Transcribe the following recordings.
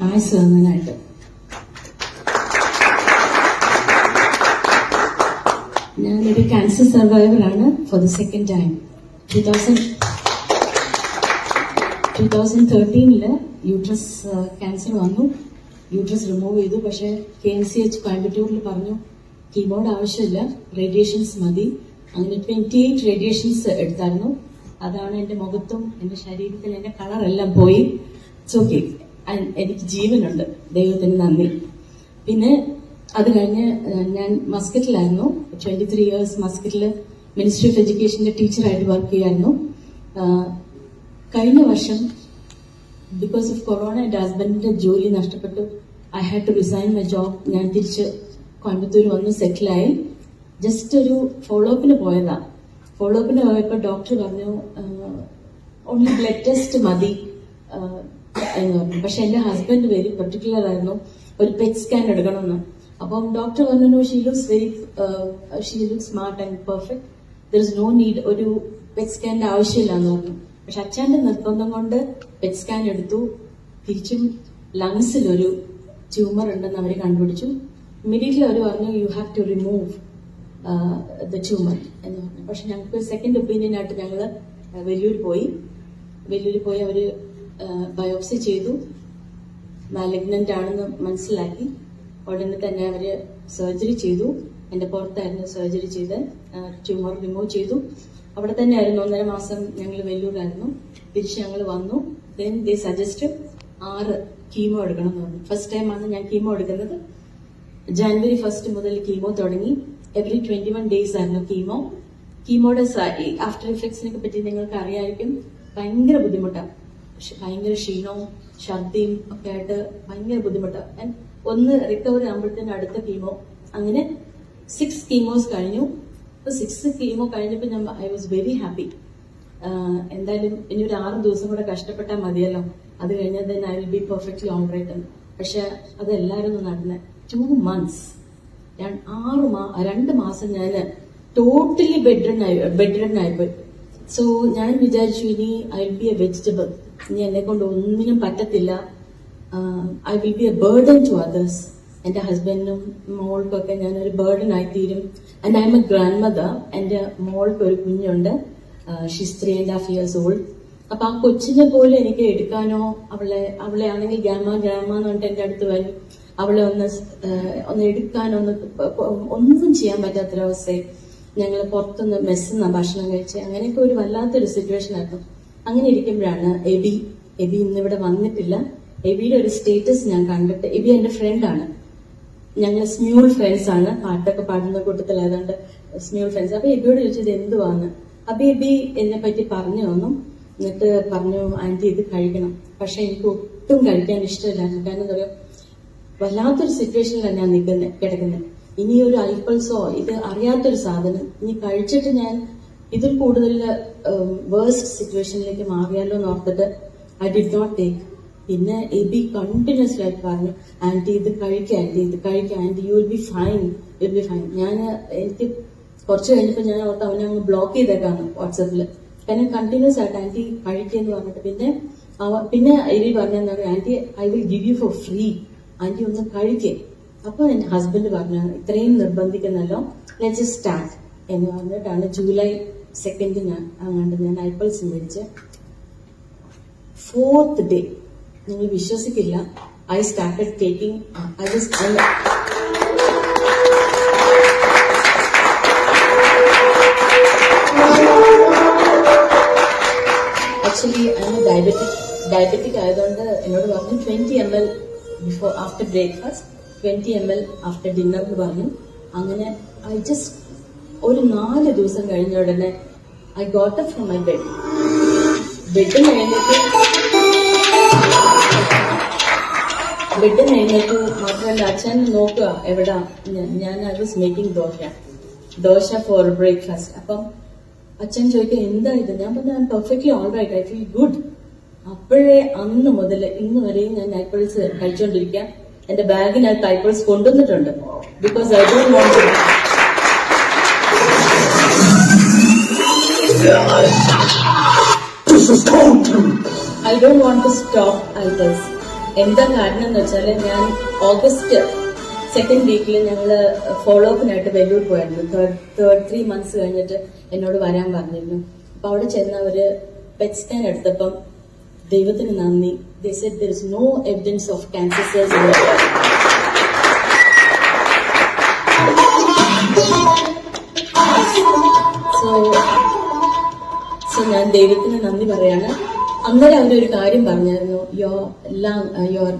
ആയുസ് തന്നതിനായിട്ട്. ഞാനൊരു ക്യാൻസർ സർവൈവറാണ് for the second time. 2013 uterus cancer വന്നു. യൂട്രസ് റിമൂവ് ചെയ്തു. പക്ഷേ KMCH കോയമ്പത്തൂരിൽ പറഞ്ഞു കീമോയുടെ ആവശ്യമില്ല, റേഡിയേഷൻസ് മതി. അങ്ങനെ 28 റേഡിയേഷൻസ് എടുത്തായിരുന്നു. അതാണ് എന്റെ മുഖത്തും എന്റെ ശരീരത്തിൽ എന്റെ കളറെല്ലാം പോയി. ഓക്കെ, എനിക്ക് ജീവനുണ്ട്, ദൈവത്തിന് നന്ദി. പിന്നെ അത് കഴിഞ്ഞ് ഞാൻ മസ്കറ്റിലായിരുന്നു. 23 years മസ്കറ്റിൽ മിനിസ്ട്രി ഓഫ് എഡ്യൂക്കേഷന്റെ ടീച്ചറായിട്ട് വർക്ക് ചെയ്യായിരുന്നു. കഴിഞ്ഞ വർഷം ബിക്കോസ് ഓഫ് കൊറോണ എന്റെ ഹസ്ബൻഡിന്റെ ജോലി നഷ്ടപ്പെട്ടു. I had to resign my job. ഞാൻ തിരിച്ച് കോയമ്പത്തൂർ വന്ന് സെറ്റിലായി. ജസ്റ്റ് ഒരു ഫോളോ അപ്പിന് പോയതാ. ഫോളോ അപ്പിന് പോയപ്പോൾ ഡോക്ടർ പറഞ്ഞു ഓൺലി ബ്ലഡ് ടെസ്റ്റ് മതി എന്ന് പറഞ്ഞു. പക്ഷെ എന്റെ ഹസ്ബൻഡ് വെരി പെർട്ടിക്കുലർ ആയിരുന്നു, ഒരു പെറ്റ് സ്കാൻ എടുക്കണമെന്ന്. അപ്പം ഡോക്ടർ പറഞ്ഞു she looks smart and perfect, there is no need, ഒരു പെറ്റ് സ്കാനിന്റെ ആവശ്യമില്ല എന്ന് പറഞ്ഞു. പക്ഷെ അച്ഛന്റെ നിർബന്ധം കൊണ്ട് പെറ്റ് സ്കാൻ എടുത്തു. തിരിച്ചും ലങ്സിൽ ഒരു ട്യൂമർ ഉണ്ടെന്ന് അവർ കണ്ടുപിടിച്ചു. ഇമ്മീഡിയറ്റ്ലി അവർ പറഞ്ഞു you have to remove the tumour എന്ന് പറഞ്ഞു. പക്ഷെ ഞങ്ങൾക്ക് സെക്കൻഡ് ഒപ്പീനിയൻ ആയിട്ട് ഞങ്ങൾ വെല്ലൂർ പോയി അവർ ബയോപ്സി ചെയ്തു. മാലിഗ്നന്റ് ആണെന്ന് മനസ്സിലാക്കി. ഉടനെ തന്നെ അവര് സർജറി ചെയ്തു. എന്റെ പുറത്തായിരുന്നു സർജറി ചെയ്ത് ട്യൂമർ റിമൂവ് ചെയ്തു. അവിടെ തന്നെ ആയിരുന്നു 1.5 മാസം ഞങ്ങൾ വെല്ലൂരായിരുന്നു. തിരിച്ച് ഞങ്ങൾ വന്നു. ദെൻ ദേ സജസ്റ്റ് 6 കീമോ എടുക്കണം എന്ന് പറഞ്ഞു. ഫസ്റ്റ് ടൈമാണ് ഞാൻ കീമോ എടുക്കുന്നത്. ജാനുവരി 1 മുതൽ കീമോ തുടങ്ങി. എവറി 21 days ആയിരുന്നു കീമോ. കീമോയുടെ ആഫ്റ്റർ ഇഫക്ട്സിനെ പറ്റി നിങ്ങൾക്ക് അറിയാമായിരിക്കും. ഭയങ്കര ബുദ്ധിമുട്ടാണ്. ഭയങ്കര ക്ഷീണവും ഛർദിയും ഒക്കെ ആയിട്ട് ഭയങ്കര ബുദ്ധിമുട്ടാണ്. ഒന്ന് റിക്കവറി ആകുമ്പോഴത്തേന് അടുത്ത കീമോ. അങ്ങനെ 6 കീമോസ് കഴിഞ്ഞു. 6 കീമോ കഴിഞ്ഞപ്പോൾ ഐ വാസ് വെരി ഹാപ്പി. എന്തായാലും ഇനി ഒരു 6 ദിവസം കൂടെ കഷ്ടപ്പെട്ടാൽ മതിയല്ലോ, അത് കഴിഞ്ഞാൽ then I will be perfectly all right. പക്ഷെ അതെല്ലാവരും നടന്നത് 2 months. 2 മാസം ഞാൻ ടോട്ടലി ബെഡ് ആയിപ്പോയി. സോ ഞാൻ വിചാരിച്ചു ഇനി I will be a vegetable, ഇനി എന്നെ കൊണ്ട് ഒന്നിനും പറ്റത്തില്ല. I will be a burden to others. എന്റെ ഹസ്ബൻഡിനും മോൾക്കൊക്കെ ഞാനൊരു ബേർഡൻ ആയിത്തീരും. And I am a grandmother. എന്റെ മോൾക്ക് ഒരു കുഞ്ഞുണ്ട്, ഷീസ് 3.5 years old. അപ്പൊ ആ കൊച്ചിനെ പോലെ എനിക്ക് എടുക്കാനോ അവളെ ആണെങ്കിൽ ഗ്രാമ എന്ന് പറഞ്ഞിട്ട് എന്റെ അടുത്ത് വരും. അവളെ ഒന്ന് എടുക്കാനോ ഒന്നും ചെയ്യാൻ പറ്റാത്തൊരവസ്ഥയിൽ ഞങ്ങൾ പുറത്തുനിന്ന് മെസ്സുന്ന ഭക്ഷണം കഴിച്ച് അങ്ങനെയൊക്കെ ഒരു വല്ലാത്തൊരു സിറ്റുവേഷൻ ആയിരുന്നു. അങ്ങനെ ഇരിക്കുമ്പോഴാണ് എബി ഇന്നിവിടെ വന്നിട്ടില്ല. എബിയുടെ ഒരു സ്റ്റേറ്റസ് ഞാൻ കണ്ടിട്ട്, എബി എന്റെ ഫ്രണ്ടാണ്, ഞങ്ങൾ സ്മ്യൂൾ ഫ്രണ്ട്സ് ആണ്, പാട്ടൊക്കെ പാടുന്ന കൂട്ടത്തിൽ. ഏതാണ്ട് സ്മ്യൂൾ ഫ്രണ്ട്സ്. അപ്പൊ എബിയോട് ചോദിച്ചത് എന്തുവാന്ന്. അപ്പൊ എബി എന്നെ പറ്റി പറഞ്ഞു തന്നു. എന്നിട്ട് പറഞ്ഞു ആന്റി ഇത് കഴിക്കണം. പക്ഷെ എനിക്ക് ഒട്ടും കഴിക്കാൻ ഇഷ്ടമില്ലായിരുന്നു. കാരണം എന്താ പറയുക, വല്ലാത്തൊരു സിറ്റുവേഷനിലാണ് ഞാൻ കിടക്കുന്നത്. ഇനി ഒരു ഐപ്പൾസോ ഇത് അറിയാത്തൊരു സാധനം ഇനി കഴിച്ചിട്ട് ഞാൻ ഇതിൽ കൂടുതൽ വേഴ്സ്റ്റ് സിറ്റുവേഷനിലേക്ക് മാറിയാലോ എന്ന് ഓർത്തിട്ട് ഐ ഡിഡ് നോട്ട് ടേക്ക്. പിന്നെ എബി കണ്ടിന്യൂസ്ലി ആയിട്ട് പറഞ്ഞു ആന്റി ഇത് കഴിക്കാം, aunty you will be fine. ഞാൻ എനിക്ക് കുറച്ച് കഴിഞ്ഞപ്പോൾ ഞാൻ ഓർത്ത് അവനെ അങ്ങ് ബ്ലോക്ക് ചെയ്തേക്കാണ് വാട്സാപ്പിൽ. കാരണം കണ്ടിന്യൂസ് ആയിട്ട് ആന്റി കഴിക്കെന്ന് പറഞ്ഞിട്ട് പിന്നെ എബി പറഞ്ഞെന്ന് പറയും aunty I will give you for free, aunty ഒന്ന് കഴിക്കേ. അപ്പൊ എന്റെ ഹസ്ബൻഡ് പറഞ്ഞു ഇത്രയും നിർബന്ധിക്കുന്നല്ലോ, ലെറ്റ്സ് സ്റ്റാർട്ട് എന്ന് പറഞ്ഞിട്ടാണ് ജൂലൈ 2 ഞാൻ ഐപ്പൾസ് മേടിച്ച് 4th day നിങ്ങൾ വിശ്വസിക്കില്ല, I started taking. Actually diabetic ആയതുകൊണ്ട് എന്നോട് പറഞ്ഞു 20 ml after breakfast, 20 ml after dinner എന്ന് പറഞ്ഞു. അങ്ങനെ ഐ ജസ്റ്റ് ഒരു 4 ദിവസം കഴിഞ്ഞ ഉടനെ I got up from my bed. ബെഡിൽ എഴുന്നേറ്റ് മാത്രമല്ല അച്ഛൻ നോക്കുക എവിടാ, ഞാൻ I was making dosa for breakfast. അപ്പം അച്ഛൻ ചോദിക്കുക എന്താ ഇത്. ഞാൻ പറഞ്ഞു I am perfectly all right, I feel good. അപ്പോഴേ അന്ന് മുതൽ ഇന്ന് വരെയും ഞാൻ ഐപ്പിൾസ് കഴിച്ചുകൊണ്ടിരിക്കുക. എന്റെ ബാഗിനകത്ത് ഐപ്പിൾസ് കൊണ്ടുവന്നിട്ടുണ്ട്. Because I don't want to I don't want to stop ഐപ്പിൾസ്. എന്താ കാരണം എന്ന് വെച്ചാൽ ഞാൻ ഓഗസ്റ്റ് 2nd വീക്കിൽ ഞങ്ങള് ഫോളോ അപ്പിനായിട്ട് വെല്ലൂർ പോയായിരുന്നു. തേർഡ് 3 months കഴിഞ്ഞിട്ട് എന്നോട് വരാൻ പറഞ്ഞിരുന്നു. അപ്പൊ അവിടെ ചെന്ന് അവര് പെറ്റ് സ്കാൻ എടുത്തപ്പം ദൈവത്തിന് നന്ദി, they said there is no evidence of cancer cells in the body. So ഞാൻ ദൈവത്തിന് നന്ദി പറയാണ്. അന്നേരം അവരൊരു കാര്യം പറഞ്ഞായിരുന്നു, യുവർ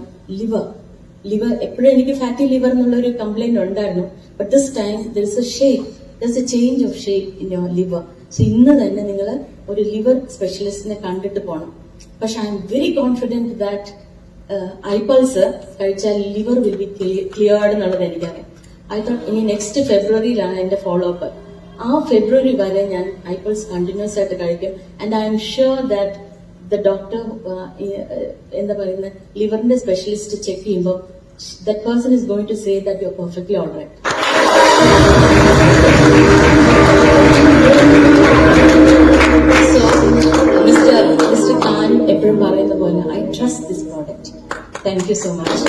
ലിവർ എപ്പോഴും എനിക്ക് ഫാറ്റി ലിവർ എന്നുള്ള ഒരു കംപ്ലൈന്റ് ഉണ്ടായിരുന്നു. But this time there is a change of shape in your liver. So ഇന്ന് തന്നെ നിങ്ങൾ ഒരു ലിവർ സ്പെഷ്യലിസ്റ്റിനെ കണ്ടിട്ട് പോകണം. പക്ഷെ I am very confident that ഐപൾസ് കഴിച്ചാൽ ലിവർ വിൽ ബി ക്ലിയർഡ് എന്നുള്ളത് എനിക്കറിയാം. ഐ തോട്ട് ഇനി നെക്സ്റ്റ് ഫെബ്രുവരിയിലാണ് എന്റെ ഫോളോ അപ്പ്. ആ ഫെബ്രുവരി വരെ ഞാൻ ഐപൾസ് കണ്ടിന്യൂസ് ആയിട്ട് കഴിക്കും. And I am sure that the doctor എന്താ പറയുന്നത്, ലിവറിന്റെ സ്പെഷ്യലിസ്റ്റ് ചെക്ക് ചെയ്യുമ്പോൾ that person is going to say that you are perfectly all right. So mister Khan എപ്പോഴും പറയുന്ന പോലെ I trust this product. Thank you so much.